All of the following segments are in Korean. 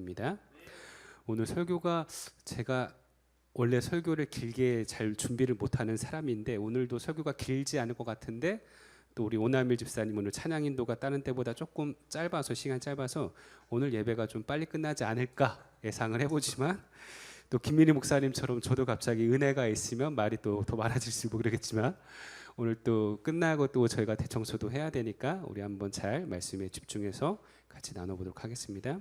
설교드립니다. 오늘 설교가 제가 원래 설교를 길게 잘 준비를 못하는 사람인데 오늘도 설교가 길지 않을 것 같은데 또 우리 오남일 집사님 오늘 찬양 인도가 다른 때보다 조금 짧아서 시간이 짧아서 오늘 예배가 좀 빨리 끝나지 않을까 예상을 해보지만 또 김민희 목사님처럼 저도 갑자기 은혜가 있으면 말이 또 더 많아질 수 있고 그러겠지만 오늘 또 끝나고 또 저희가 대청소도 해야 되니까 우리 한번 잘 말씀에 집중해서 같이 나눠보도록 하겠습니다.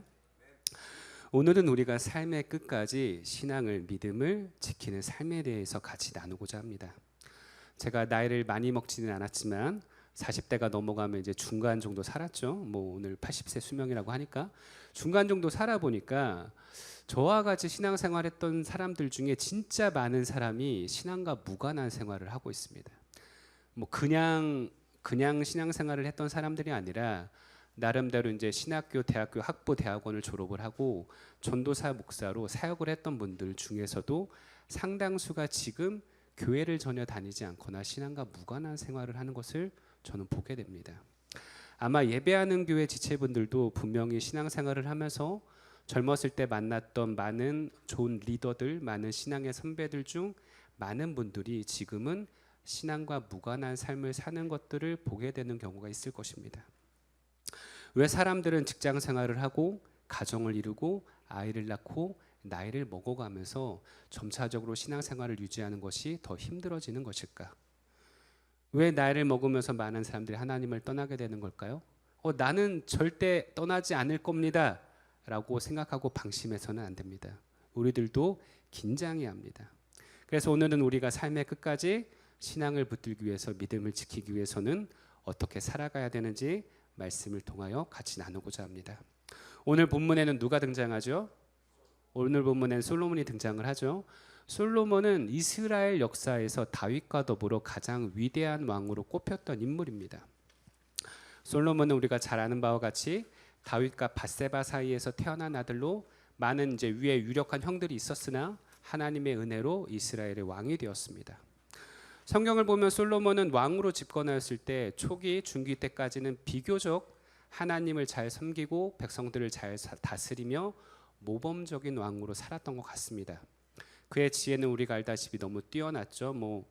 오늘은 우리가 삶의 끝까지 신앙을 믿음을 지키는 삶에 대해서 같이 나누고자 합니다. 제가 나이를 많이 먹지는 않았지만 40대가 넘어가면 이제 중간 정도 살았죠. 뭐 오늘 80세 수명이라고 하니까 중간 정도 살아보니까 저와 같이 신앙생활했던 사람들 중에 진짜 많은 사람이 신앙과 무관한 생활을 하고 있습니다. 뭐 그냥 신앙생활을 했던 사람들이 아니라 나름대로 이제 신학교, 대학교, 학부, 대학원을 졸업을 하고 전도사, 목사로 사역을 했던 분들 중에서도 상당수가 지금 교회를 전혀 다니지 않거나 신앙과 무관한 생활을 하는 것을 저는 보게 됩니다. 아마 예배하는 교회 지체분들도 분명히 신앙생활을 하면서 젊었을 때 만났던 많은 좋은 리더들, 많은 신앙의 선배들 중 많은 분들이 지금은 신앙과 무관한 삶을 사는 것들을 보게 되는 경우가 있을 것입니다. 왜 사람들은 직장 생활을 하고 가정을 이루고 아이를 낳고 나이를 먹어가면서 점차적으로 신앙생활을 유지하는 것이 더 힘들어지는 것일까? 왜 나이를 먹으면서 많은 사람들이 하나님을 떠나게 되는 걸까요? 나는 절대 떠나지 않을 겁니다 라고 생각하고 방심해서는 안 됩니다. 우리들도 긴장해야 합니다. 그래서 오늘은 우리가 삶의 끝까지 신앙을 붙들기 위해서 믿음을 지키기 위해서는 어떻게 살아가야 되는지 말씀을 통하여 같이 나누고자 합니다. 오늘 본문에는 누가 등장하죠? 오늘 본문에는 솔로몬이 등장을 하죠. 솔로몬은 이스라엘 역사에서 다윗과 더불어 가장 위대한 왕으로 꼽혔던 인물입니다. 솔로몬은 우리가 잘 아는 바와 같이 다윗과 밧세바 사이에서 태어난 아들로 많은 이제 위에 유력한 형들이 있었으나 하나님의 은혜로 이스라엘의 왕이 되었습니다. 성경을 보면 솔로몬은 왕으로 집권하였을 때 초기 중기 때까지는 비교적 하나님을 잘 섬기고 백성들을 잘 다스리며 모범적인 왕으로 살았던 것 같습니다. 그의 지혜는 우리가 알다시피 너무 뛰어났죠. 뭐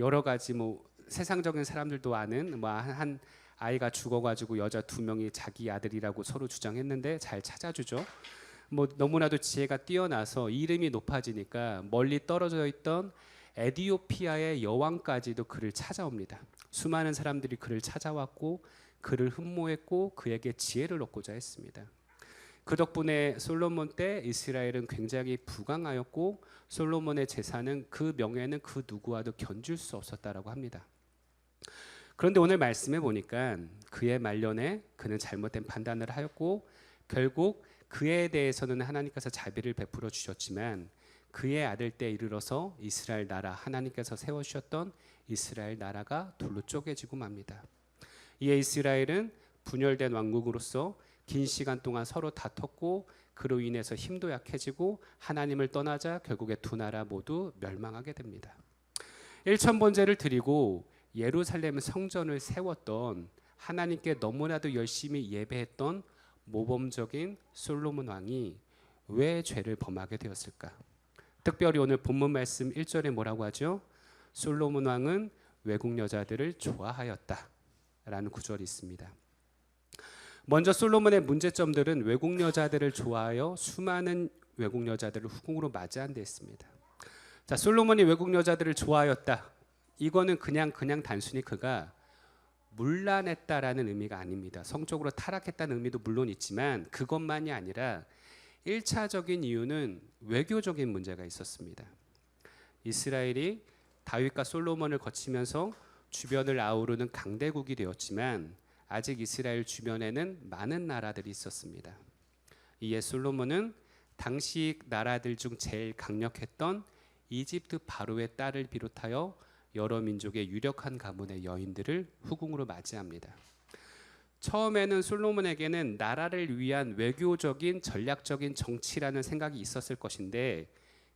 여러 가지 뭐 세상적인 사람들도 아는 한 아이가 죽어가지고 여자 2명이 자기 아들이라고 서로 주장했는데 잘 찾아주죠. 뭐 너무나도 지혜가 뛰어나서 이름이 높아지니까 멀리 떨어져 있던 에디오피아의 여왕까지도 그를 찾아옵니다. 수많은 사람들이 그를 찾아왔고 그를 흠모했고 그에게 지혜를 얻고자 했습니다. 그 덕분에 솔로몬 때 이스라엘은 굉장히 부강하였고 솔로몬의 재산은 그 명예는 그 누구와도 견줄 수 없었다라고 합니다. 그런데 오늘 말씀해 보니까 그의 말년에 그는 잘못된 판단을 하였고 결국 그에 대해서는 하나님께서 자비를 베풀어 주셨지만 그의 아들 때 이르러서 이스라엘 나라 하나님께서 세워주셨던 이스라엘 나라가 둘로 쪼개지고 맙니다. 이에 이스라엘은 분열된 왕국으로서 긴 시간 동안 서로 다퉜고 그로 인해서 힘도 약해지고 하나님을 떠나자 결국에 두 나라 모두 멸망하게 됩니다. 1,000번제를 드리고 예루살렘 성전을 세웠던 하나님께 너무나도 열심히 예배했던 모범적인 솔로몬 왕이 왜 죄를 범하게 되었을까? 특별히 오늘 본문 말씀 1절에 뭐라고 하죠? 솔로몬 왕은 외국 여자들을 좋아하였다 라는 구절이 있습니다. 먼저 솔로몬의 문제점들은 외국 여자들을 좋아하여 수많은 외국 여자들을 후궁으로 맞이한 데 있습니다. 자, 솔로몬이 외국 여자들을 좋아하였다. 이거는 그냥 단순히 그가 문란했다라는 의미가 아닙니다. 성적으로 타락했다는 의미도 물론 있지만 그것만이 아니라 1차적인 이유는 외교적인 문제가 있었습니다. 이스라엘이 다윗과 솔로몬을 거치면서 주변을 아우르는 강대국이 되었지만 아직 이스라엘 주변에는 많은 나라들이 있었습니다. 이에 솔로몬은 당시 나라들 중 제일 강력했던 이집트 바로의 딸을 비롯하여 여러 민족의 유력한 가문의 여인들을 후궁으로 맞이합니다. 처음에는 솔로몬에게는 나라를 위한 외교적인 전략적인 정치라는 생각이 있었을 것인데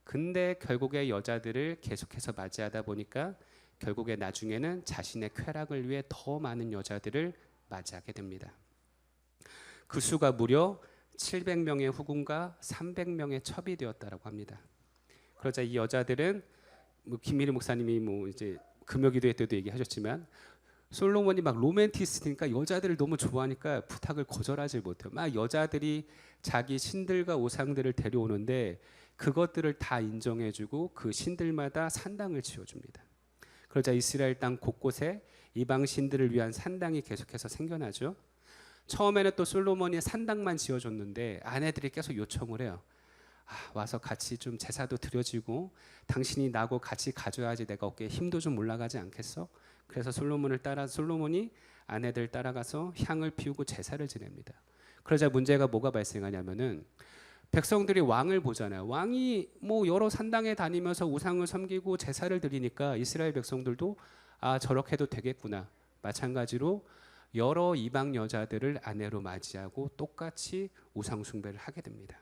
근데 결국에 여자들을 계속해서 맞이하다 보니까 결국에 나중에는 자신의 쾌락을 위해 더 많은 여자들을 맞이하게 됩니다. 그 수가 무려 700명의 후궁과 300명의 첩이 되었다라고 합니다. 그러자 이 여자들은 김미리 목사님이 이제 금요기도회 때도 얘기하셨지만 솔로몬이 막 로맨티스트니까 여자들을 너무 좋아하니까 부탁을 거절하지 못해요. 막 여자들이 자기 신들과 우상들을 데려오는데 그것들을 다 인정해주고 그 신들마다 산당을 지어줍니다. 그러자 이스라엘 땅 곳곳에 이방 신들을 위한 산당이 계속해서 생겨나죠. 처음에는 또 솔로몬이 산당만 지어줬는데 아내들이 계속 요청을 해요. 와서 같이 좀 제사도 드려지고 당신이 나하고 같이 가져야지 내가 어깨에 힘도 좀 올라가지 않겠어? 그래서 솔로몬이 아내들 따라가서 향을 피우고 제사를 지냅니다. 그러자 문제가 뭐가 발생하냐면은 백성들이 왕을 보잖아요. 왕이 여러 산당에 다니면서 우상을 섬기고 제사를 드리니까 이스라엘 백성들도 저렇게 해도 되겠구나. 마찬가지로 여러 이방 여자들을 아내로 맞이하고 똑같이 우상 숭배를 하게 됩니다.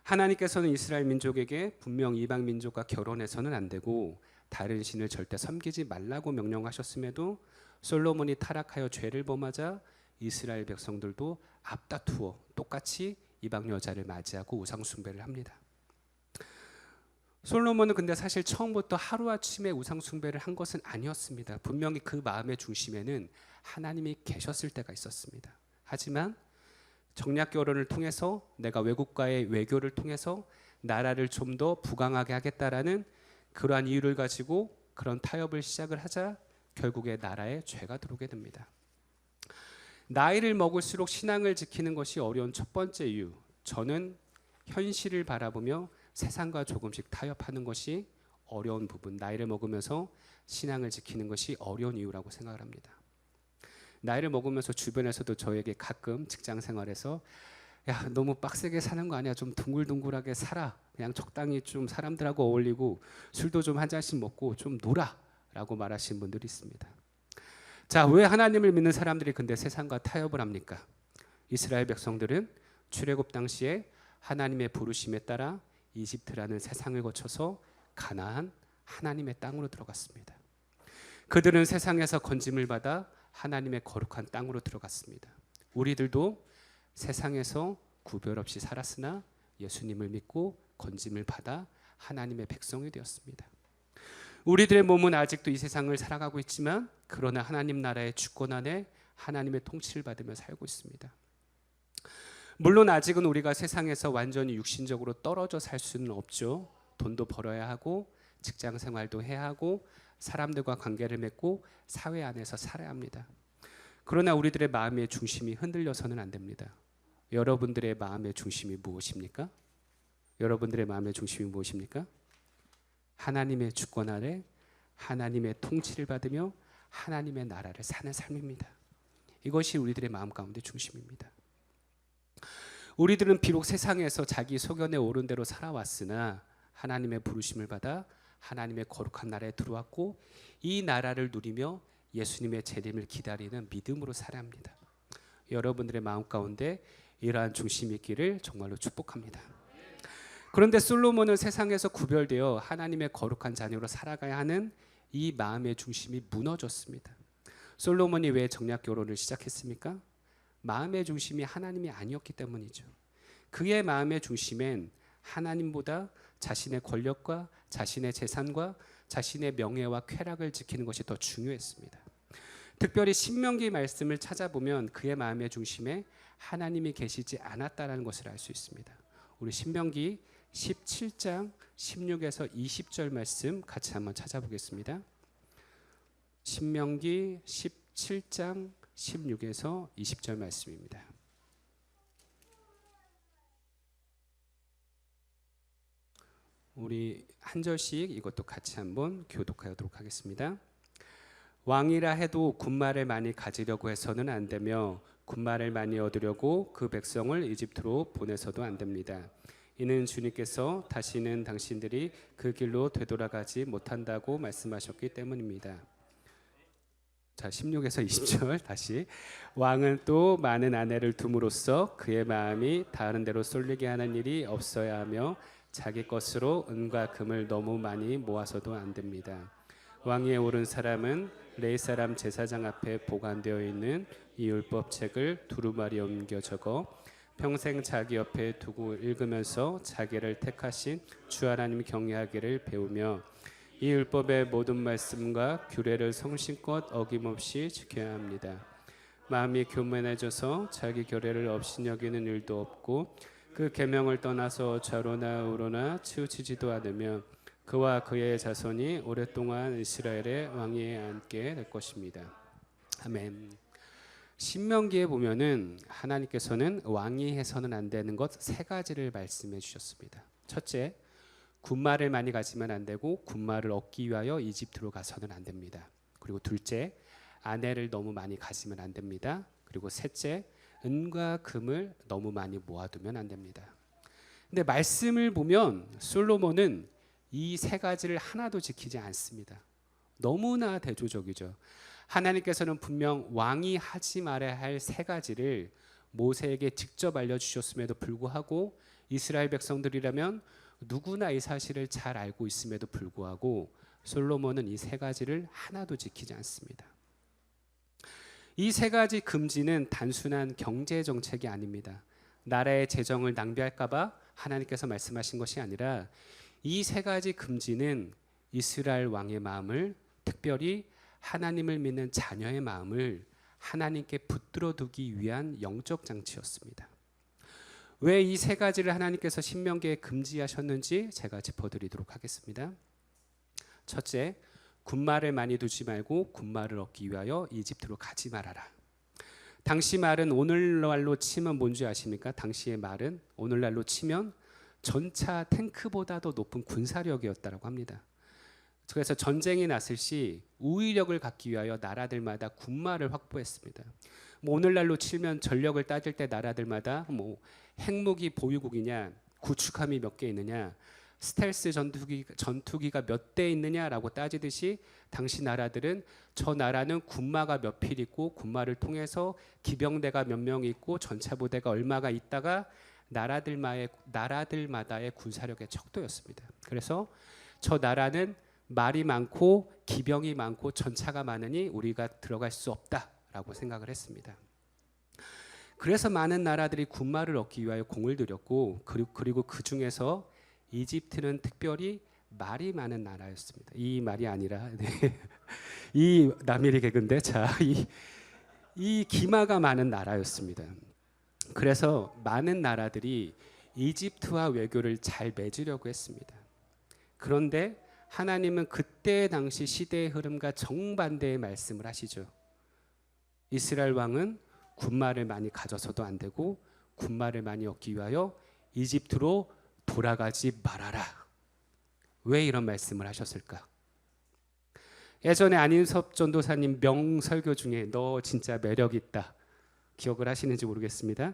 하나님께서는 이스라엘 민족에게 분명 이방 민족과 결혼해서는 안 되고 다른 신을 절대 섬기지 말라고 명령하셨음에도 솔로몬이 타락하여 죄를 범하자 이스라엘 백성들도 앞다투어 똑같이 이방 여자를 맞이하고 우상 숭배를 합니다. 솔로몬은 근데 사실 처음부터 하루아침에 우상 숭배를 한 것은 아니었습니다. 분명히 그 마음의 중심에는 하나님이 계셨을 때가 있었습니다. 하지만 정략 결혼을 통해서 내가 외국과의 외교를 통해서 나라를 좀 더 부강하게 하겠다라는 그러한 이유를 가지고 그런 타협을 시작을 하자 결국에 나라에 죄가 들어오게 됩니다. 나이를 먹을수록 신앙을 지키는 것이 어려운 첫 번째 이유, 저는 현실을 바라보며 세상과 조금씩 타협하는 것이 어려운 부분, 나이를 먹으면서 신앙을 지키는 것이 어려운 이유라고 생각을 합니다. 나이를 먹으면서 주변에서도 저에게 가끔 직장 생활에서 야, 너무 빡세게 사는 거 아니야? 좀 둥글둥글하게 살아. 그냥 적당히 좀 사람들하고 어울리고 술도 좀 한 잔씩 먹고 좀 놀아 라고 말하시는 분들이 있습니다. 자, 왜 하나님을 믿는 사람들이 근데 세상과 타협을 합니까? 이스라엘 백성들은 출애굽 당시에 하나님의 부르심에 따라 이집트라는 세상을 거쳐서 가나안 하나님의 땅으로 들어갔습니다. 그들은 세상에서 건짐을 받아 하나님의 거룩한 땅으로 들어갔습니다. 우리들도 세상에서 구별 없이 살았으나 예수님을 믿고 건짐을 받아 하나님의 백성이 되었습니다. 우리들의 몸은 아직도 이 세상을 살아가고 있지만 그러나 하나님 나라의 주권 안에 하나님의 통치를 받으며 살고 있습니다. 물론 아직은 우리가 세상에서 완전히 육신적으로 떨어져 살 수는 없죠. 돈도 벌어야 하고 직장 생활도 해야 하고 사람들과 관계를 맺고 사회 안에서 살아야 합니다. 그러나 우리들의 마음의 중심이 흔들려서는 안 됩니다. 여러분들의 마음의 중심이 무엇입니까? 여러분들의 마음의 중심이 무엇입니까? 하나님의 주권 아래 하나님의 통치를 받으며 하나님의 나라를 사는 삶입니다. 이것이 우리들의 마음 가운데 중심입니다. 우리들은 비록 세상에서 자기 소견에 오른 대로 살아왔으나 하나님의 부르심을 받아 하나님의 거룩한 나라에 들어왔고 이 나라를 누리며 예수님의 재림을 기다리는 믿음으로 살아야 합니다. 여러분들의 마음 가운데 이러한 중심이 있기를 정말로 축복합니다. 그런데 솔로몬은 세상에서 구별되어 하나님의 거룩한 자녀로 살아가야 하는 이 마음의 중심이 무너졌습니다. 솔로몬이 왜 정략 결혼을 시작했습니까? 마음의 중심이 하나님이 아니었기 때문이죠. 그의 마음의 중심엔 하나님보다 자신의 권력과 자신의 재산과 자신의 명예와 쾌락을 지키는 것이 더 중요했습니다. 특별히 신명기 말씀을 찾아보면 그의 마음의 중심에 하나님이 계시지 않았다는 것을 알 수 있습니다. 우리 신명기 17장 16에서 20절 말씀 같이 한번 찾아보겠습니다. 신명기 17장 16에서 20절 말씀입니다. 우리 한 절씩 이것도 같이 한번 교독하도록 하겠습니다. 왕이라 해도 군말을 많이 가지려고 해서는 안 되며 군말을 많이 얻으려고 그 백성을 이집트로 보내서도 안 됩니다. 이는 주님께서 다시는 당신들이 그 길로 되돌아가지 못한다고 말씀하셨기 때문입니다. 자, 16에서 20절 다시. 왕은 또 많은 아내를 둠으로써 그의 마음이 다른 데로 쏠리게 하는 일이 없어야 하며 자기 것으로 은과 금을 너무 많이 모아서도 안 됩니다. 왕위에 오른 사람은 레위 사람 제사장 앞에 보관되어 있는 이 율법 책을 두루마리에 옮겨 적어 평생 자기 옆에 두고 읽으면서 자기를 택하신 주 하나님 경외하기를 배우며 이 율법의 모든 말씀과 규례를 성심껏 어김없이 지켜야 합니다. 마음이 교만해져서 자기 규례를 없이 여기는 일도 없고 그 계명을 떠나서 좌로나 우로나 치우치지도 않으며 그와 그의 자손이 오랫동안 이스라엘의 왕위에 앉게 될 것입니다. 아멘. 신명기에 보면은 하나님께서는 왕이 해서는 안 되는 것 세 가지를 말씀해 주셨습니다. 첫째, 군마를 많이 가지면 안 되고 군마를 얻기 위하여 이집트로 가서는 안 됩니다. 그리고 둘째, 아내를 너무 많이 가지면 안 됩니다. 그리고 셋째, 은과 금을 너무 많이 모아두면 안 됩니다. 근데 말씀을 보면 솔로몬은 이 세 가지를 하나도 지키지 않습니다. 너무나 대조적이죠. 하나님께서는 분명 왕이 하지 말아야 할 세 가지를 모세에게 직접 알려주셨음에도 불구하고 이스라엘 백성들이라면 누구나 이 사실을 잘 알고 있음에도 불구하고 솔로몬은 이 세 가지를 하나도 지키지 않습니다. 이 세 가지 금지는 단순한 경제 정책이 아닙니다. 나라의 재정을 낭비할까 봐 하나님께서 말씀하신 것이 아니라 이 세 가지 금지는 이스라엘 왕의 마음을, 특별히 하나님을 믿는 자녀의 마음을 하나님께 붙들어 두기 위한 영적 장치였습니다. 왜 이 세 가지를 하나님께서 신명기에 금지하셨는지 제가 짚어드리도록 하겠습니다. 첫째, 군마를 많이 두지 말고 군마를 얻기 위하여 이집트로 가지 말아라. 당시 말은 오늘날로 치면 뭔지 아십니까? 당시의 말은 오늘날로 치면 전차 탱크보다도 높은 군사력이었다고 합니다. 그래서 전쟁이 났을 시 우위력을 갖기 위하여 나라들마다 군마를 확보했습니다. 오늘날로 치면 전력을 따질 때 나라들마다 핵무기 보유국이냐, 구축함이 몇 개 있느냐, 스텔스 전투기가 몇 대 있느냐라고 따지듯이 당시 나라들은 저 나라는 군마가 몇 필 있고 군마를 통해서 기병대가 몇 명 있고 전차부대가 얼마가 있다가 나라들마다의 군사력의 척도였습니다. 그래서 저 나라는 말이 많고 기병이 많고 전차가 많으니 우리가 들어갈 수 없다라고 생각을 했습니다. 그래서 많은 나라들이 군마를 얻기 위하여 공을 들였고 그리고 그 중에서 이집트는 특별히 말이 많은 나라였습니다. 이 말이 아니라 이 남일이 개근데 이 기마가 많은 나라였습니다. 그래서 많은 나라들이 이집트와 외교를 잘 맺으려고 했습니다. 그런데 하나님은 그때 당시 시대의 흐름과 정반대의 말씀을 하시죠. 이스라엘 왕은 군마를 많이 가져서도 안 되고 군마를 많이 얻기 위하여 이집트로 돌아가지 말아라. 왜 이런 말씀을 하셨을까? 예전에 안인섭 전도사님 명설교 중에 너 진짜 매력 있다. 기억을 하시는지 모르겠습니다.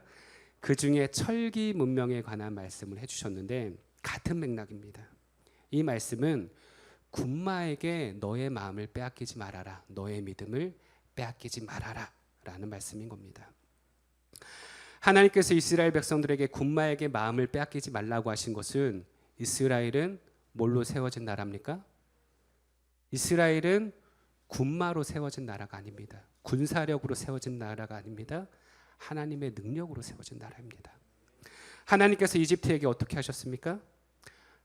그 중에 철기 문명에 관한 말씀을 해주셨는데 같은 맥락입니다. 이 말씀은 군마에게 너의 마음을 빼앗기지 말아라. 너의 믿음을 빼앗기지 말아라. 라는 말씀인 겁니다. 하나님께서 이스라엘 백성들에게 군마에게 마음을 빼앗기지 말라고 하신 것은 이스라엘은 뭘로 세워진 나라입니까? 이스라엘은 군마로 세워진 나라가 아닙니다. 군사력으로 세워진 나라가 아닙니다. 하나님의 능력으로 세워진 나라입니다. 하나님께서 이집트에게 어떻게 하셨습니까?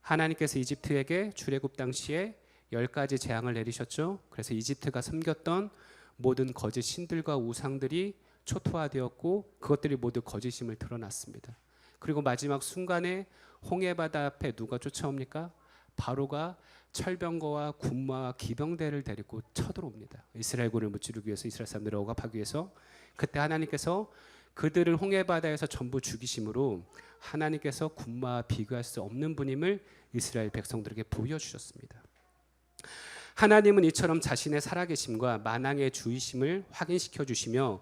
하나님께서 이집트에게 출애굽 당시에 10가지 재앙을 내리셨죠. 그래서 이집트가 섬겼던 모든 거짓 신들과 우상들이 초토화되었고 그것들이 모두 거짓임을 드러났습니다. 그리고 마지막 순간에 홍해바다 앞에 누가 쫓아옵니까? 바로가 철병거와 군마와 기병대를 데리고 쳐들어옵니다. 이스라엘군을 무찌르기 위해서, 이스라엘 사람들을 억압하기 위해서. 그때 하나님께서 그들을 홍해바다에서 전부 죽이심으로 하나님께서 군마와 비교할 수 없는 분임을 이스라엘 백성들에게 보여주셨습니다. 하나님은 이처럼 자신의 살아계심과 만왕의 주이심을 확인시켜 주시며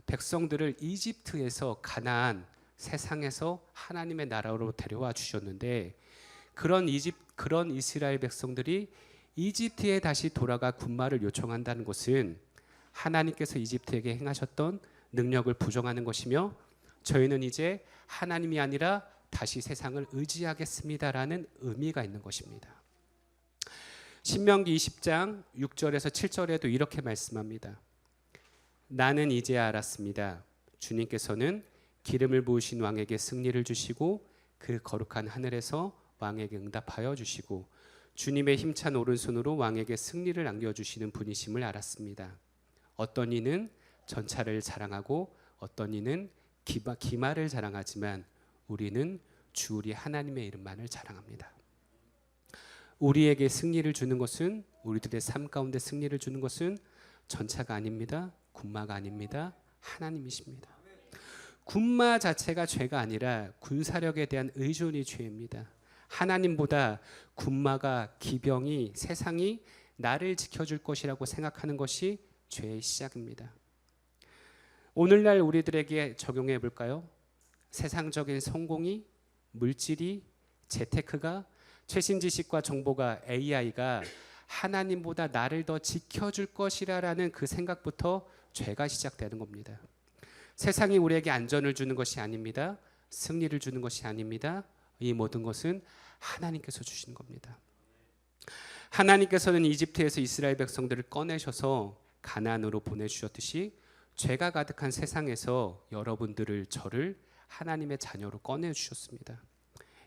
백성들을 이집트에서 가나안, 세상에서 하나님의 나라로 데려와 주셨는데 그런 이스라엘 백성들이 이집트에 다시 돌아가 군마를 요청한다는 것은 하나님께서 이집트에게 행하셨던 능력을 부정하는 것이며 저희는 이제 하나님이 아니라 다시 세상을 의지하겠습니다라는 의미가 있는 것입니다. 신명기 20장 6절에서 7절에도 이렇게 말씀합니다. 나는 이제 알았습니다. 주님께서는 기름을 부으신 왕에게 승리를 주시고 그 거룩한 하늘에서 왕에게 응답하여 주시고 주님의 힘찬 오른손으로 왕에게 승리를 안겨주시는 분이심을 알았습니다. 어떤 이는 전차를 자랑하고 어떤 이는 기마를 자랑하지만 우리는 주 우리 하나님의 이름만을 자랑합니다. 우리에게 승리를 주는 것은, 우리들의 삶 가운데 승리를 주는 것은 전차가 아닙니다. 군마가 아닙니다. 하나님이십니다. 군마 자체가 죄가 아니라 군사력에 대한 의존이 죄입니다. 하나님보다 군마가, 기병이, 세상이 나를 지켜줄 것이라고 생각하는 것이 죄의 시작입니다. 오늘날 우리들에게 적용해 볼까요? 세상적인 성공이, 물질이, 재테크가, 최신 지식과 정보가, AI가 하나님보다 나를 더 지켜줄 것이라는 그 생각부터 죄가 시작되는 겁니다. 세상이 우리에게 안전을 주는 것이 아닙니다. 승리를 주는 것이 아닙니다. 이 모든 것은 하나님께서 주시는 겁니다. 하나님께서는 이집트에서 이스라엘 백성들을 꺼내셔서 가나안으로 보내주셨듯이 죄가 가득한 세상에서 여러분들을, 저를 하나님의 자녀로 꺼내주셨습니다.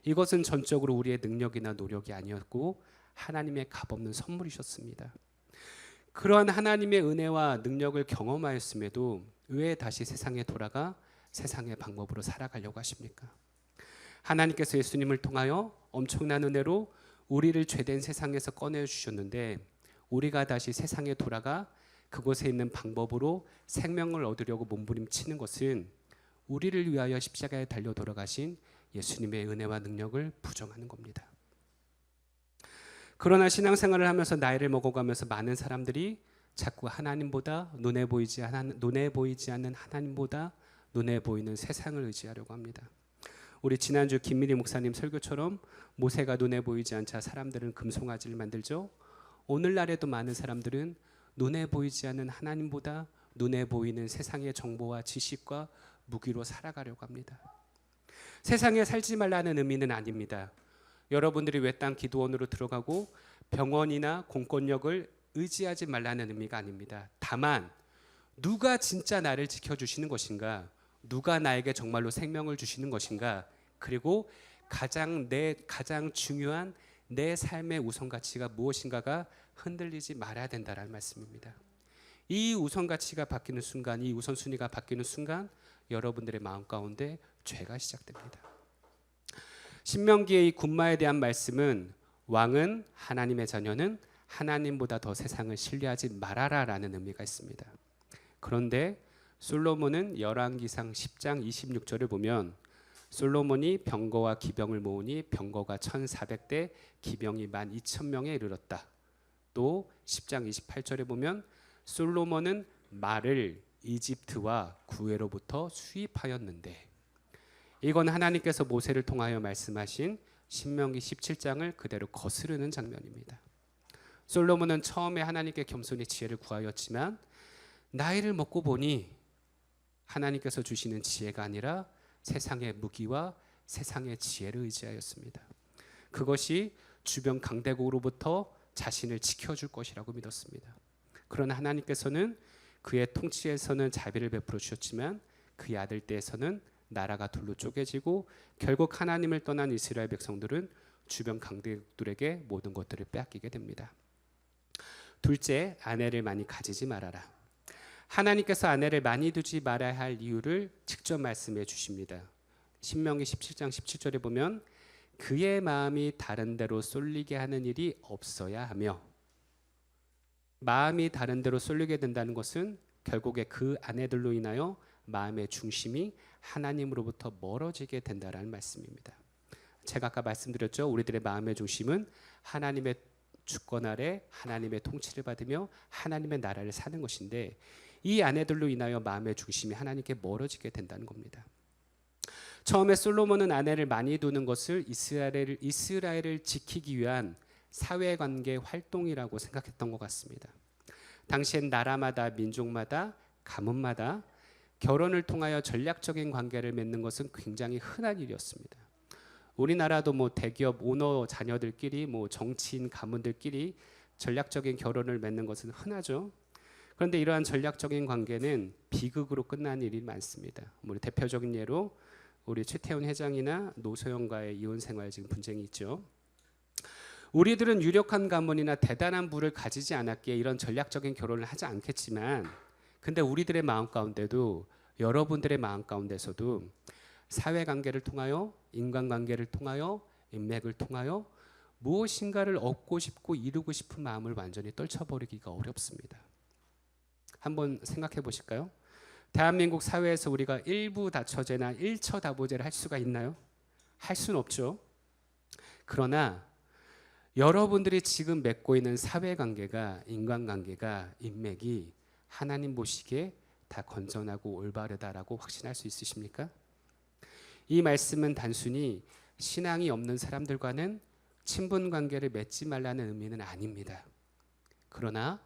이것은 전적으로 우리의 능력이나 노력이 아니었고 하나님의 값없는 선물이셨습니다. 그러한 하나님의 은혜와 능력을 경험하였음에도 왜 다시 세상에 돌아가 세상의 방법으로 살아가려고 하십니까? 하나님께서 예수님을 통하여 엄청난 은혜로 우리를 죄된 세상에서 꺼내주셨는데 우리가 다시 세상에 돌아가 그곳에 있는 방법으로 생명을 얻으려고 몸부림치는 것은 우리를 위하여 십자가에 달려 돌아가신 예수님의 은혜와 능력을 부정하는 겁니다. 그러나 신앙생활을 하면서 나이를 먹어가면서 많은 사람들이 자꾸 하나님보다 눈에 보이지 않는 하나님보다 눈에 보이는 세상을 의지하려고 합니다. 우리 지난주 김민희 목사님 설교처럼 모세가 눈에 보이지 않자 사람들은 금송아지를 만들죠. 오늘날에도 많은 사람들은 눈에 보이지 않는 하나님보다 눈에 보이는 세상의 정보와 지식과 무기로 살아가려고 합니다. 세상에 살지 말라는 의미는 아닙니다. 여러분들이 외딴 기도원으로 들어가고 병원이나 공권력을 의지하지 말라는 의미가 아닙니다. 다만 누가 진짜 나를 지켜주시는 것인가, 누가 나에게 정말로 생명을 주시는 것인가, 그리고 가장 중요한 내 삶의 우선 가치가 무엇인가가 흔들리지 말아야 된다는 말씀입니다. 이 우선 가치가 바뀌는 순간, 이 우선순위가 바뀌는 순간 여러분들의 마음 가운데 죄가 시작됩니다. 신명기의 이 군마에 대한 말씀은 왕은, 하나님의 자녀는 하나님보다 더 세상을 신뢰하지 말아라라는 의미가 있습니다. 그런데 솔로몬은 열왕기상 10장 26절을 보면 솔로몬이 병거와 기병을 모으니 병거가 1,400대, 기병이 12,000명에 이르렀다. 또 10장 28절에 보면 솔로몬은 말을 이집트와 구에로부터 수입하였는데, 이건 하나님께서 모세를 통하여 말씀하신 신명기 17장을 그대로 거스르는 장면입니다. 솔로몬은 처음에 하나님께 겸손히 지혜를 구하였지만 나이를 먹고 보니 하나님께서 주시는 지혜가 아니라 세상의 무기와 세상의 지혜를 의지하였습니다. 그것이 주변 강대국으로부터 자신을 지켜줄 것이라고 믿었습니다. 그러나 하나님께서는 그의 통치에서는 자비를 베풀어 주셨지만 그의 아들 때에서는 나라가 둘로 쪼개지고 결국 하나님을 떠난 이스라엘 백성들은 주변 강대국들에게 모든 것들을 빼앗기게 됩니다. 둘째, 아내를 많이 가지지 말아라. 하나님께서 아내를 많이 두지 말아야 할 이유를 직접 말씀해 주십니다. 신명기 17장 17절에 보면 그의 마음이 다른 데로 쏠리게 하는 일이 없어야 하며, 마음이 다른 데로 쏠리게 된다는 것은 결국에 그 아내들로 인하여 마음의 중심이 하나님으로부터 멀어지게 된다는 말씀입니다. 제가 아까 말씀드렸죠. 우리들의 마음의 중심은 하나님의 주권 아래 하나님의 통치를 받으며 하나님의 나라를 사는 것인데, 이 아내들로 인하여 마음의 중심이 하나님께 멀어지게 된다는 겁니다. 처음에 솔로몬은 아내를 많이 두는 것을 이스라엘을 지키기 위한 사회관계 활동이라고 생각했던 것 같습니다. 당시엔 나라마다, 민족마다, 가문마다 결혼을 통하여 전략적인 관계를 맺는 것은 굉장히 흔한 일이었습니다. 우리나라도 대기업 오너 자녀들끼리, 정치인 가문들끼리 전략적인 결혼을 맺는 것은 흔하죠. 그런데 이러한 전략적인 관계는 비극으로 끝난 일이 많습니다. 우리 대표적인 예로 우리 최태훈 회장이나 노소영과의 이혼 생활 지금 분쟁이 있죠. 우리들은 유력한 가문이나 대단한 부를 가지지 않았기에 이런 전략적인 결혼을 하지 않겠지만, 근데 우리들의 마음 가운데도, 여러분들의 마음 가운데서도 사회관계를 통하여, 인간관계를 통하여, 인맥을 통하여 무엇인가를 얻고 싶고 이루고 싶은 마음을 완전히 떨쳐버리기가 어렵습니다. 한번 생각해 보실까요? 대한민국 사회에서 우리가 일부 다처제나 일처 다보제를 할 수가 있나요? 할 수는 없죠. 그러나 여러분들이 지금 맺고 있는 사회관계가, 인간관계가, 인맥이 하나님 보시기에 다 건전하고 올바르다라고 확신할 수 있으십니까? 이 말씀은 단순히 신앙이 없는 사람들과는 친분관계를 맺지 말라는 의미는 아닙니다. 그러나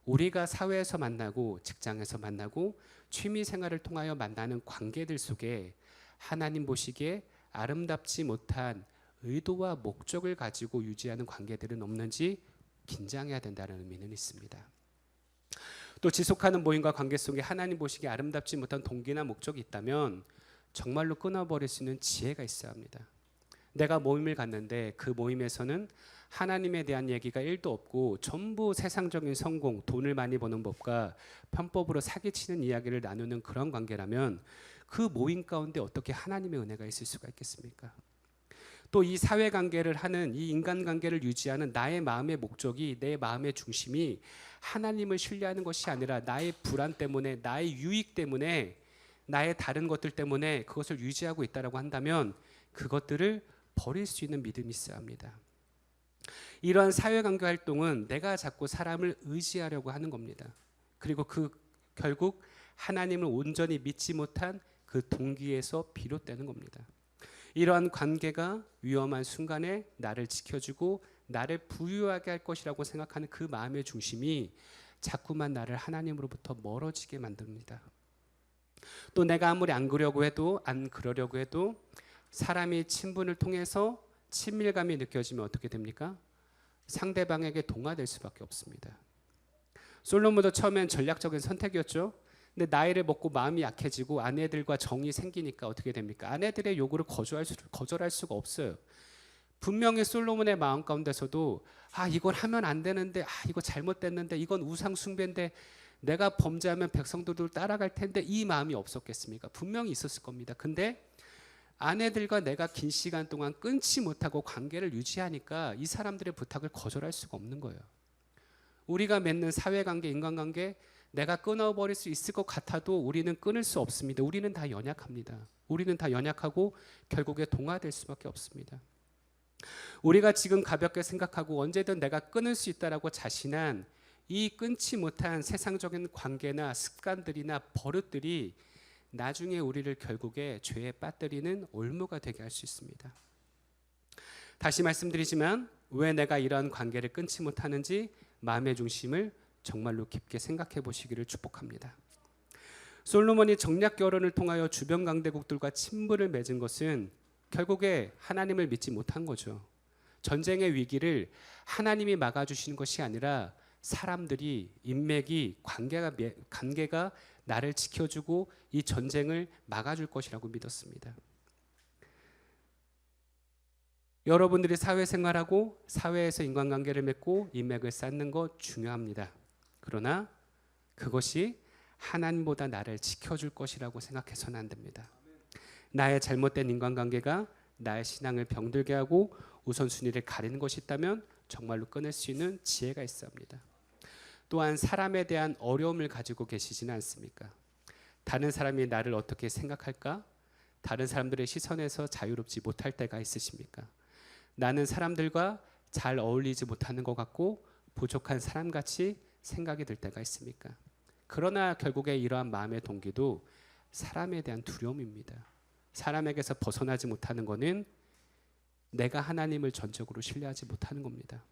우리가 사회에서 만나고 직장에서 만나고 취미생활을 통하여 만나는 관계들 속에 하나님 보시기에 아름답지 못한 의도와 목적을 가지고 유지하는 관계들은 없는지 긴장해야 된다는 의미는 있습니다. 또 지속하는 모임과 관계 속에 하나님 보시기에 아름답지 못한 동기나 목적이 있다면 정말로 끊어버릴 수 있는 지혜가 있어야 합니다. 내가 모임을 갔는데 그 모임에서는 하나님에 대한 얘기가 1도 없고 전부 세상적인 성공, 돈을 많이 버는 법과 편법으로 사기치는 이야기를 나누는 그런 관계라면 그 모임 가운데 어떻게 하나님의 은혜가 있을 수가 있겠습니까? 또 이 사회관계를 하는, 이 인간관계를 유지하는 나의 마음의 목적이, 내 마음의 중심이 하나님을 신뢰하는 것이 아니라 나의 불안 때문에, 나의 유익 때문에, 나의 다른 것들 때문에 그것을 유지하고 있다고 한다면 그것들을 버릴 수 있는 믿음이 있어야 합니다. 이러한 사회관계 활동은 내가 자꾸 사람을 의지하려고 하는 겁니다. 그리고 결국 하나님을 온전히 믿지 못한 그 동기에서 비롯되는 겁니다. 이러한 관계가 위험한 순간에 나를 지켜주고 나를 부유하게 할 것이라고 생각하는 그 마음의 중심이 자꾸만 나를 하나님으로부터 멀어지게 만듭니다. 또 내가 아무리 안 그러려고 해도 사람이 친분을 통해서 친밀감이 느껴지면 어떻게 됩니까? 상대방에게 동화될 수밖에 없습니다. 솔로몬도 처음엔 전략적인 선택이었죠. 근데 나이를 먹고 마음이 약해지고 아내들과 정이 생기니까 어떻게 됩니까? 아내들의 요구를 거절할 수가 없어요. 분명히 솔로몬의 마음 가운데서도 이걸 하면 안 되는데, 이거 잘못됐는데, 이건 우상 숭배인데, 내가 범죄하면 백성들도 따라갈 텐데, 이 마음이 없었겠습니까? 분명히 있었을 겁니다. 근데 아내들과 내가 긴 시간 동안 끊지 못하고 관계를 유지하니까 이 사람들의 부탁을 거절할 수가 없는 거예요. 우리가 맺는 사회관계, 인간관계, 내가 끊어버릴 수 있을 것 같아도 우리는 끊을 수 없습니다. 우리는 다 연약합니다. 우리는 다 연약하고 결국에 동화될 수밖에 없습니다. 우리가 지금 가볍게 생각하고 언제든 내가 끊을 수 있다라고 자신한 이 끊지 못한 세상적인 관계나 습관들이나 버릇들이 나중에 우리를 결국에 죄에 빠뜨리는 올무가 되게 할 수 있습니다. 다시 말씀드리지만 왜 내가 이러한 관계를 끊지 못하는지 마음의 중심을 정말로 깊게 생각해 보시기를 축복합니다. 솔로몬이 정략 결혼을 통하여 주변 강대국들과 친분을 맺은 것은 결국에 하나님을 믿지 못한 거죠. 전쟁의 위기를 하나님이 막아주시는 것이 아니라 사람들이, 인맥이, 관계가 나를 지켜주고 이 전쟁을 막아줄 것이라고 믿었습니다. 여러분들이 사회생활하고 사회에서 인간관계를 맺고 인맥을 쌓는 것 중요합니다. 그러나 그것이 하나님보다 나를 지켜줄 것이라고 생각해서는 안 됩니다. 나의 잘못된 인간관계가 나의 신앙을 병들게 하고 우선순위를 가리는 것이 있다면 정말로 끊을 수 있는 지혜가 있어야 합니다. 또한 사람에 대한 어려움을 가지고 계시지는 않습니까? 다른 사람이 나를 어떻게 생각할까? 다른 사람들의 시선에서 자유롭지 못할 때가 있으십니까? 나는 사람들과 잘 어울리지 못하는 것 같고 부족한 사람같이 생각이 들 때가 있습니까? 그러나 결국에 이러한 마음의 동기도 사람에 대한 두려움입니다. 사람에게서 벗어나지 못하는 것은 내가 하나님을 전적으로 신뢰하지 못하는 겁니다.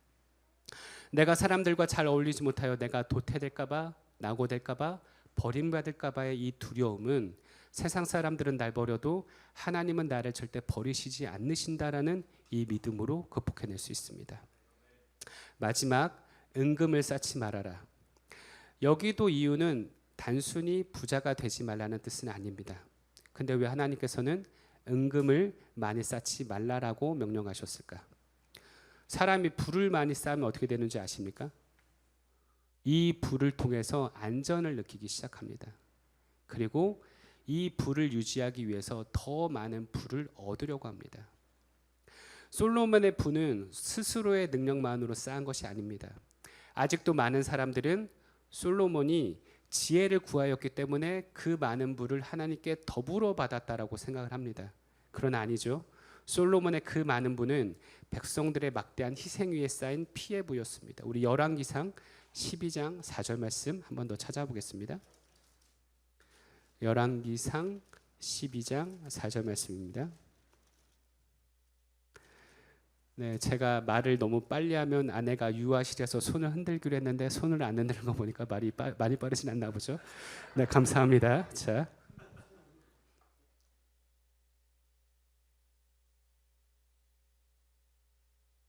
내가 사람들과 잘 어울리지 못하여 내가 도태될까봐, 낙오될까봐, 버림받을까봐의 이 두려움은 세상 사람들은 날 버려도 하나님은 나를 절대 버리시지 않으신다라는 이 믿음으로 극복해낼 수 있습니다. 마지막, 은금을 쌓지 말아라. 여기도 이유는 단순히 부자가 되지 말라는 뜻은 아닙니다. 근데 왜 하나님께서는 은금을 많이 쌓지 말라라고 명령하셨을까? 사람이 부를 많이 쌓으면 어떻게 되는지 아십니까? 이 부를 통해서 안전을 느끼기 시작합니다. 그리고 이 부를 유지하기 위해서 더 많은 부를 얻으려고 합니다. 솔로몬의 부는 스스로의 능력만으로 쌓은 것이 아닙니다. 아직도 많은 사람들은 솔로몬이 지혜를 구하였기 때문에 그 많은 부를 하나님께 더불어 받았다라고 생각을 합니다. 그러나 아니죠. 솔로몬의 그 많은 부는 백성들의 막대한 희생 위에 쌓인 피의 부였습니다. 우리 열왕기상 12장 4절 말씀 한 번 더 찾아보겠습니다. 열왕기상 12장 4절 말씀입니다. 네, 제가 말을 너무 빨리 하면 아내가 유아실에서 손을 흔들기로 했는데 손을 안 흔드는 거 보니까 말이 많이 빠르진 않나 보죠. 네, 감사합니다. 자,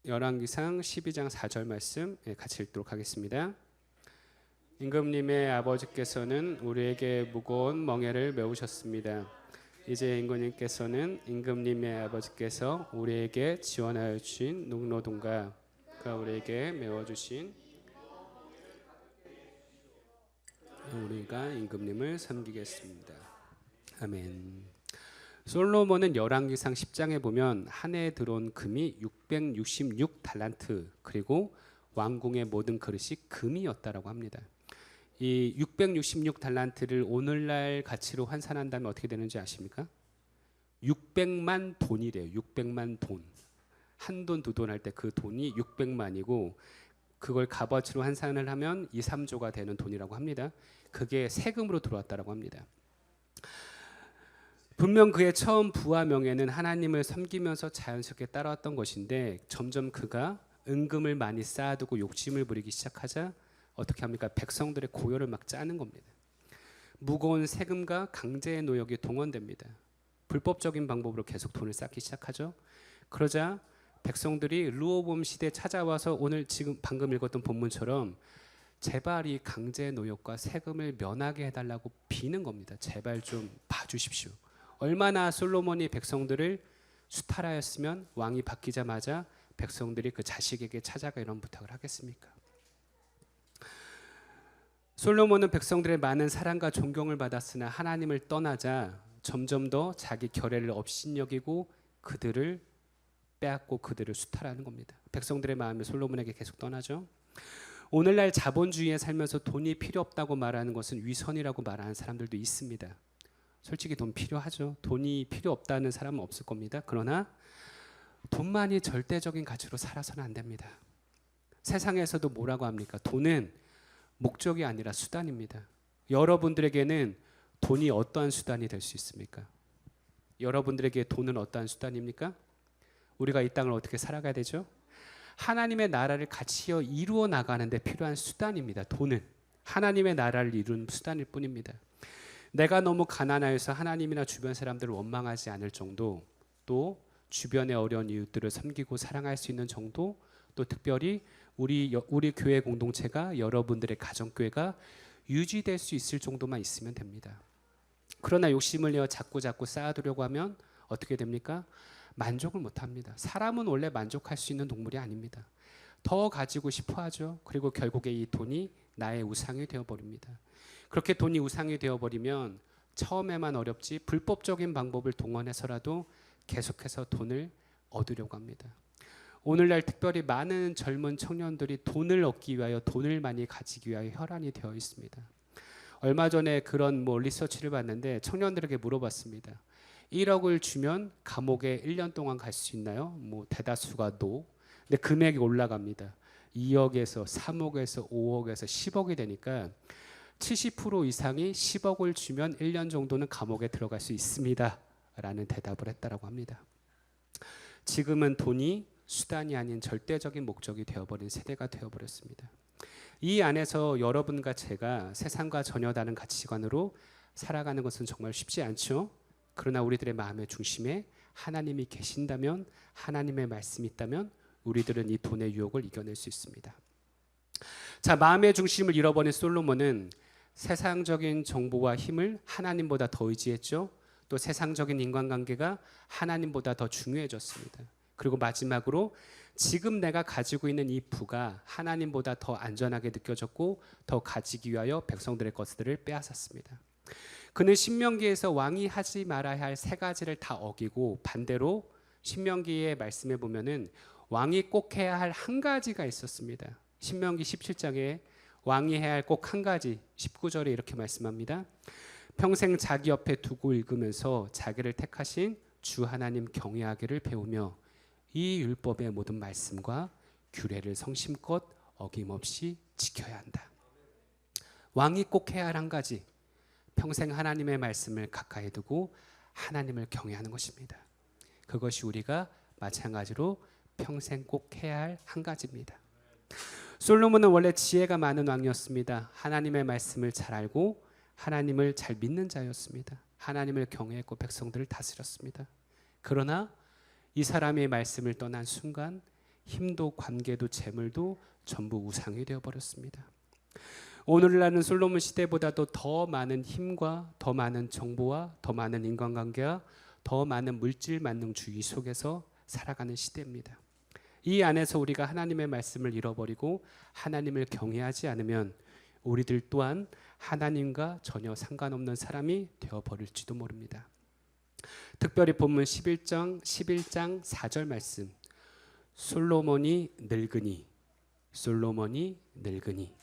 열왕기상 12장 4절 말씀 같이 읽도록 하겠습니다. 임금님의 아버지께서는 우리에게 무거운 멍에를 메우셨습니다. 이제 임금님께서는 임금님의 아버지께서 우리에게 지원하여 주신 농노동과 그가 우리에게 메워주신 우리가 임금님을 섬기겠습니다. 아멘. 솔로몬은 열왕기상 10장에 보면 한 해에 들어온 금이 666달란트 그리고 왕궁의 모든 그릇이 금이었다라고 합니다. 이 666달란트를 오늘날 가치로 환산한다면 어떻게 되는지 아십니까? 600만 돈이래요. 600만 돈. 한 돈, 두 돈 할 때 그 돈이 600만이고 그걸 값어치로 환산을 하면 2, 3조가 되는 돈이라고 합니다. 그게 세금으로 들어왔다라고 합니다. 분명 그의 처음 부와 명예는 하나님을 섬기면서 자연스럽게 따라왔던 것인데 점점 그가 은금을 많이 쌓아두고 욕심을 부리기 시작하자 어떻게 합니까? 백성들의 고열을 막 짜는 겁니다. 무거운 세금과 강제의 노역이 동원됩니다. 불법적인 방법으로 계속 돈을 쌓기 시작하죠. 그러자 백성들이 르호보암 시대에 찾아와서 오늘 지금 방금 읽었던 본문처럼 제발 이 강제 노역과 세금을 면하게 해달라고 비는 겁니다. 제발 좀 봐주십시오. 얼마나 솔로몬이 백성들을 수탈하였으면 왕이 바뀌자마자 백성들이 그 자식에게 찾아가 이런 부탁을 하겠습니까? 솔로몬은 백성들의 많은 사랑과 존경을 받았으나 하나님을 떠나자 점점 더 자기 결례를 업신여기고 그들을 빼앗고 그들을 수탈하는 겁니다. 백성들의 마음이 솔로몬에게 계속 떠나죠. 오늘날 자본주의에 살면서 돈이 필요 없다고 말하는 것은 위선이라고 말하는 사람들도 있습니다. 솔직히 돈 필요하죠. 돈이 필요 없다는 사람은 없을 겁니다. 그러나 돈만이 절대적인 가치로 살아서는 안 됩니다. 세상에서도 뭐라고 합니까? 돈은 목적이 아니라 수단입니다. 여러분들에게는 돈이 어떠한 수단이 될 수 있습니까? 여러분들에게 돈은 어떠한 수단입니까? 우리가 이 땅을 어떻게 살아가야 되죠? 하나님의 나라를 같이 이루어 나가는 데 필요한 수단입니다. 돈은 하나님의 나라를 이루는 수단일 뿐입니다. 내가 너무 가난하여서 하나님이나 주변 사람들을 원망하지 않을 정도, 또 주변의 어려운 이웃들을 섬기고 사랑할 수 있는 정도, 또 특별히 우리 교회 공동체가 여러분들의 가정교회가 유지될 수 있을 정도만 있으면 됩니다. 그러나 욕심을 내어 자꾸 쌓아두려고 하면 어떻게 됩니까? 만족을 못합니다. 사람은 원래 만족할 수 있는 동물이 아닙니다. 더 가지고 싶어 하죠. 그리고 결국에 이 돈이 나의 우상이 되어버립니다. 그렇게 돈이 우상이 되어버리면 처음에만 어렵지 불법적인 방법을 동원해서라도 계속해서 돈을 얻으려고 합니다. 오늘날 특별히 많은 젊은 청년들이 돈을 얻기 위하여 돈을 많이 가지기 위하여 혈안이 되어 있습니다. 얼마 전에 그런 리서치를 봤는데 청년들에게 물어봤습니다. 1억을 주면 감옥에 1년 동안 갈 수 있나요? 대다수가 no. 근데 금액이 올라갑니다. 2억에서 3억에서 5억에서 10억이 되니까 70% 이상이 10억을 주면 1년 정도는 감옥에 들어갈 수 있습니다. 라는 대답을 했다라고 합니다. 지금은 돈이 수단이 아닌 절대적인 목적이 되어버린 세대가 되어버렸습니다. 이 안에서 여러분과 제가 세상과 전혀 다른 가치관으로 살아가는 것은 정말 쉽지 않죠. 그러나 우리들의 마음의 중심에 하나님이 계신다면, 하나님의 말씀이 있다면 우리들은 이 돈의 유혹을 이겨낼 수 있습니다. 자, 마음의 중심을 잃어버린 솔로몬은 세상적인 정보와 힘을 하나님보다 더 의지했죠. 또 세상적인 인간관계가 하나님보다 더 중요해졌습니다. 그리고 마지막으로 지금 내가 가지고 있는 이 부가 하나님보다 더 안전하게 느껴졌고 더 가지기 위하여 백성들의 것들을 빼앗았습니다. 그는 신명기에서 왕이 하지 말아야 할 세 가지를 다 어기고 반대로 신명기의 말씀에 보면은 왕이 꼭 해야 할 한 가지가 있었습니다. 신명기 17장에 왕이 해야 할 꼭 한 가지 19절에 이렇게 말씀합니다. 평생 자기 옆에 두고 읽으면서 자기를 택하신 주 하나님 경외하기를 배우며 이 율법의 모든 말씀과 규례를 성심껏 어김없이 지켜야 한다. 왕이 꼭 해야 할 한 가지, 평생 하나님의 말씀을 가까이 두고 하나님을 경외하는 것입니다. 그것이 우리가 마찬가지로 평생 꼭 해야 할 한 가지입니다. 솔로몬은 원래 지혜가 많은 왕이었습니다. 하나님의 말씀을 잘 알고 하나님을 잘 믿는 자였습니다. 하나님을 경외했고 백성들을 다스렸습니다. 그러나 이 사람의 말씀을 떠난 순간 힘도 관계도 재물도 전부 우상이 되어버렸습니다. 오늘날은 솔로몬 시대보다도 더 많은 힘과 더 많은 정보와 더 많은 인간관계와 더 많은 물질 만능주의 속에서 살아가는 시대입니다. 이 안에서 우리가 하나님의 말씀을 잃어버리고 하나님을 경외하지 않으면 우리들 또한 하나님과 전혀 상관없는 사람이 되어버릴지도 모릅니다. 특별히 본문 11장 4절 말씀, 솔로몬이 늙으니.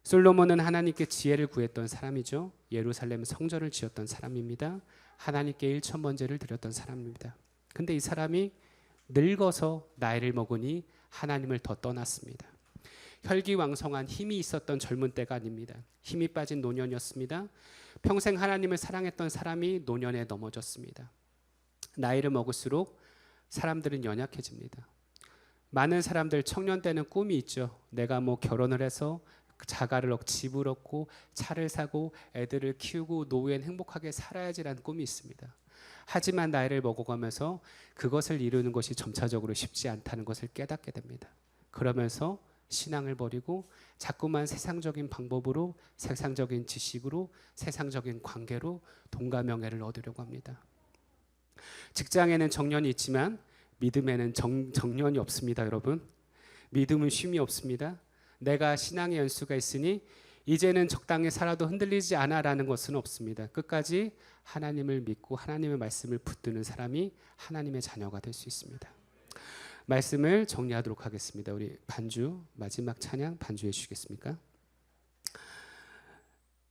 솔로몬은 하나님께 지혜를 구했던 사람이죠. 예루살렘 성전을 지었던 사람입니다. 하나님께 1,000번제를 드렸던 사람입니다. 근데 이 사람이 늙어서 나이를 먹으니 하나님을 더 떠났습니다. 혈기왕성한 힘이 있었던 젊은 때가 아닙니다. 힘이 빠진 노년이었습니다. 평생 하나님을 사랑했던 사람이 노년에 넘어졌습니다. 나이를 먹을수록 사람들은 연약해집니다. 많은 사람들 청년 때는 꿈이 있죠. 내가 결혼을 해서 자가를 얻고 집을 얻고 차를 사고 애들을 키우고 노후엔 행복하게 살아야지라는 꿈이 있습니다. 하지만 나이를 먹어가면서 그것을 이루는 것이 점차적으로 쉽지 않다는 것을 깨닫게 됩니다. 그러면서 신앙을 버리고 자꾸만 세상적인 방법으로, 세상적인 지식으로, 세상적인 관계로 돈과 명예를 얻으려고 합니다. 직장에는 정년이 있지만 믿음에는 정년이 없습니다. 여러분, 믿음은 쉼이 없습니다. 내가 신앙의 연수가 있으니 이제는 적당히 살아도 흔들리지 않아라는 것은 없습니다. 끝까지 하나님을 믿고 하나님의 말씀을 붙드는 사람이 하나님의 자녀가 될 수 있습니다. 말씀을 정리하도록 하겠습니다. 우리 반주, 마지막 찬양 반주해 주시겠습니까?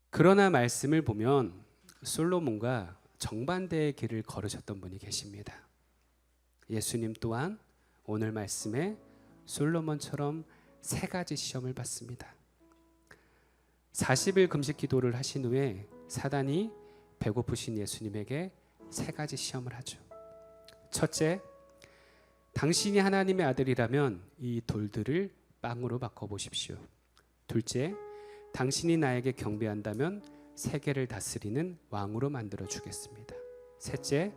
그러나 말씀을 보면 솔로몬과 정반대의 길을 걸으셨던 분이 계십니다. 예수님 또한 오늘 말씀에 솔로몬처럼 세 가지 시험을 받습니다. 40일 금식 기도를 하신 후에 사단이 배고프신 예수님에게 세 가지 시험을 하죠. 첫째, 당신이 하나님의 아들이라면 이 돌들을 빵으로 바꿔보십시오. 둘째, 당신이 나에게 경배한다면 세계를 다스리는 왕으로 만들어 주겠습니다. 셋째,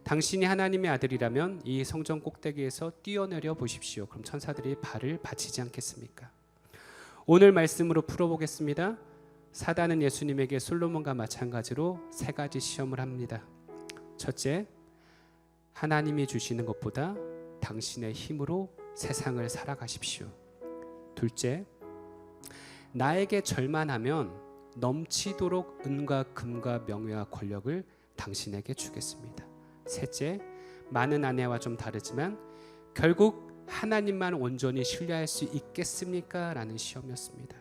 당신이 하나님의 아들이라면 이 성전 꼭대기에서 뛰어내려 보십시오. 그럼 천사들이 발을 받치지 않겠습니까? 오늘 말씀으로 풀어보겠습니다. 사단은 예수님에게 솔로몬과 마찬가지로 세 가지 시험을 합니다. 첫째, 하나님이 주시는 것보다 당신의 힘으로 세상을 살아가십시오. 둘째, 나에게 절만하면 넘치도록 은과 금과 명예와 권력을 당신에게 주겠습니다. 셋째, 많은 아내와 좀 다르지만 결국 하나님만 온전히 신뢰할 수 있겠습니까? 라는 시험이었습니다.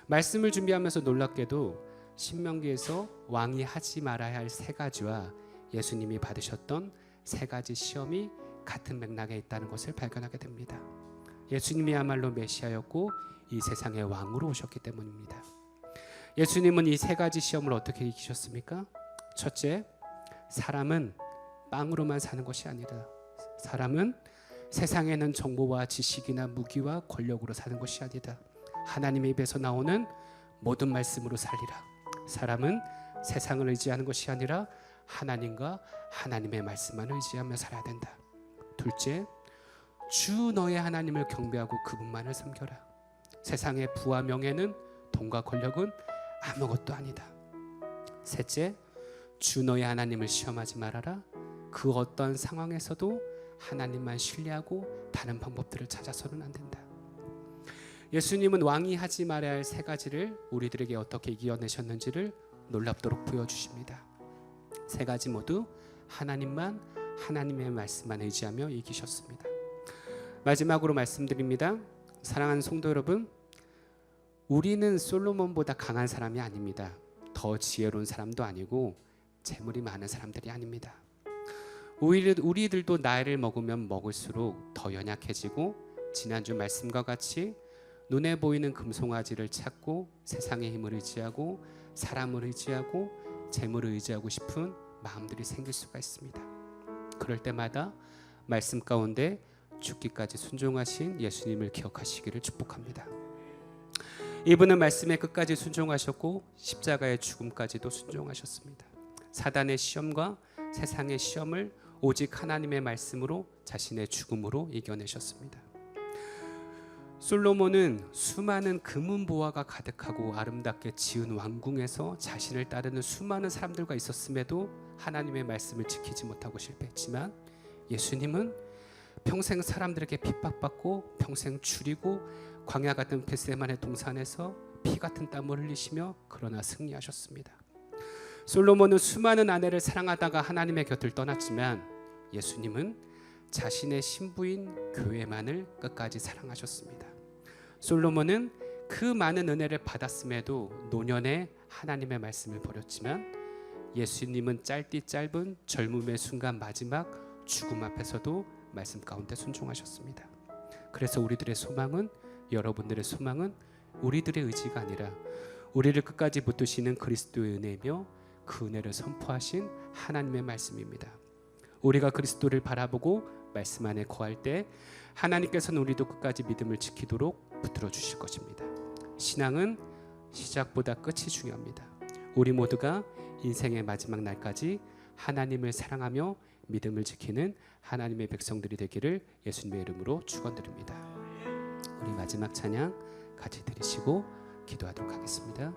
말씀을 준비하면서 놀랍게도 신명기에서 왕이 하지 말아야 할 세 가지와 예수님이 받으셨던 세 가지 시험이 같은 맥락에 있다는 것을 발견하게 됩니다. 예수님이야말로 메시아였고 이 세상의 왕으로 오셨기 때문입니다. 예수님은 이 세 가지 시험을 어떻게 이기셨습니까? 첫째, 사람은 빵으로만 사는 것이 아니라 사람은 세상에는 정보와 지식이나 무기와 권력으로 사는 것이 아니다. 하나님의 입에서 나오는 모든 말씀으로 살리라. 사람은 세상을 의지하는 것이 아니라 하나님과 하나님의 말씀만 의지하며 살아야 된다. 둘째, 주 너의 하나님을 경배하고 그분만을 섬겨라. 세상의 부와 명예는, 돈과 권력은 아무것도 아니다. 셋째, 주 너의 하나님을 시험하지 말아라. 그 어떤 상황에서도 하나님만 신뢰하고 다른 방법들을 찾아서는 안 된다. 예수님은 왕이 하지 말아야 할 세 가지를 우리들에게 어떻게 이겨내셨는지를 놀랍도록 보여주십니다. 세 가지 모두 하나님만, 하나님의 말씀만 의지하며 이기셨습니다. 마지막으로 말씀드립니다. 사랑하는 성도 여러분, 우리는 솔로몬보다 강한 사람이 아닙니다. 더 지혜로운 사람도 아니고 재물이 많은 사람들이 아닙니다. 우리들도 나이를 먹으면 먹을수록 더 연약해지고, 지난주 말씀과 같이 눈에 보이는 금송아지를 찾고 세상의 힘을 의지하고 사람을 의지하고 재물을 의지하고 싶은 마음들이 생길 수가 있습니다. 그럴 때마다 말씀 가운데 죽기까지 순종하신 예수님을 기억하시기를 축복합니다. 이분은 말씀의 끝까지 순종하셨고 십자가의 죽음까지도 순종하셨습니다. 사단의 시험과 세상의 시험을 오직 하나님의 말씀으로, 자신의 죽음으로 이겨내셨습니다. 솔로몬은 수많은 금은보화가 가득하고 아름답게 지은 왕궁에서 자신을 따르는 수많은 사람들과 있었음에도 하나님의 말씀을 지키지 못하고 실패했지만, 예수님은 평생 사람들에게 핍박받고 평생 줄이고 광야 같은 겟세마네 동산에서 피 같은 땀을 흘리시며 그러나 승리하셨습니다. 솔로몬은 수많은 아내를 사랑하다가 하나님의 곁을 떠났지만, 예수님은 자신의 신부인 교회만을 끝까지 사랑하셨습니다. 솔로몬은 그 많은 은혜를 받았음에도 노년에 하나님의 말씀을 버렸지만, 예수님은 짧디 짧은 젊음의 순간 마지막 죽음 앞에서도 말씀 가운데 순종하셨습니다. 그래서 우리들의 소망은, 여러분들의 소망은 우리들의 의지가 아니라 우리를 끝까지 붙드시는 그리스도의 은혜이며 그 은혜를 선포하신 하나님의 말씀입니다. 우리가 그리스도를 바라보고 말씀 안에 거할 때 하나님께서는 우리도 끝까지 믿음을 지키도록 붙들어 주실 것입니다. 신앙은 시작보다 끝이 중요합니다. 우리 모두가 인생의 마지막 날까지 하나님을 사랑하며 믿음을 지키는 하나님의 백성들이 되기를 예수님의 이름으로 축원드립니다. 우리 마지막 찬양 같이 드리시고 기도하도록 하겠습니다.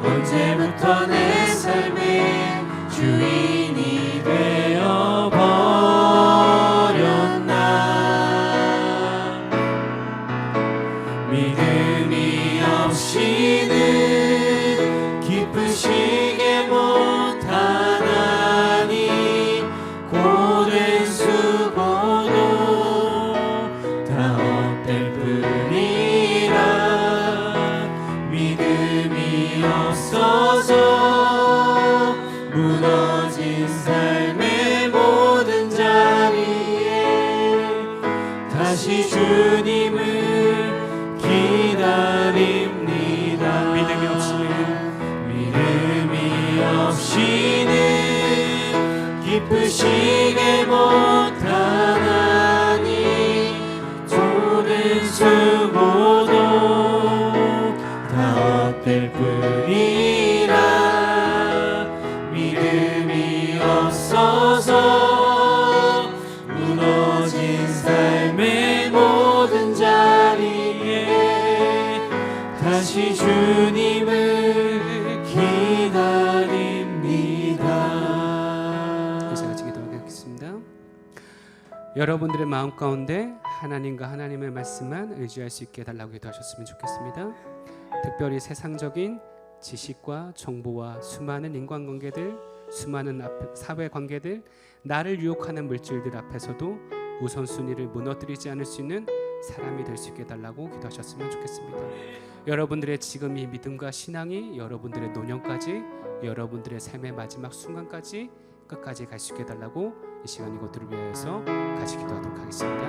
언제부터 내 삶의 주인이 되어 버렸나. 믿음이 없이는 기쁘시게 못하나니 고된 수고도 다 헛될 뿐이라. 믿음이 없어서 무너진 삶의 모든 자리에 다시 주님을 기다립니다. 믿음이 없이는 기쁘시게 못하나니 모든 수고도 다 헛될 뿐이라. 믿음이 없어서 무너진 삶의 모든 자리에 다시 주님을 기다립니다. 이제 같이 기도하겠습니다. 여러분들의 마음 가운데 하나님과 하나님의 말씀만 의지할 수 있게 해달라고 기도하셨으면 좋겠습니다. 특별히 세상적인 지식과 정보와 수많은 인간관계들, 수많은 사회관계들, 나를 유혹하는 물질들 앞에서도 우선순위를 무너뜨리지 않을 수 있는 사람이 될 수 있게 해달라고 기도하셨으면 좋겠습니다. 여러분들의 지금 이 믿음과 신앙이 여러분들의 노년까지, 여러분들의 삶의 마지막 순간까지 끝까지 갈 수 있게 해달라고 이 시간 이것들을 위해서 같이 기도하도록 하겠습니다.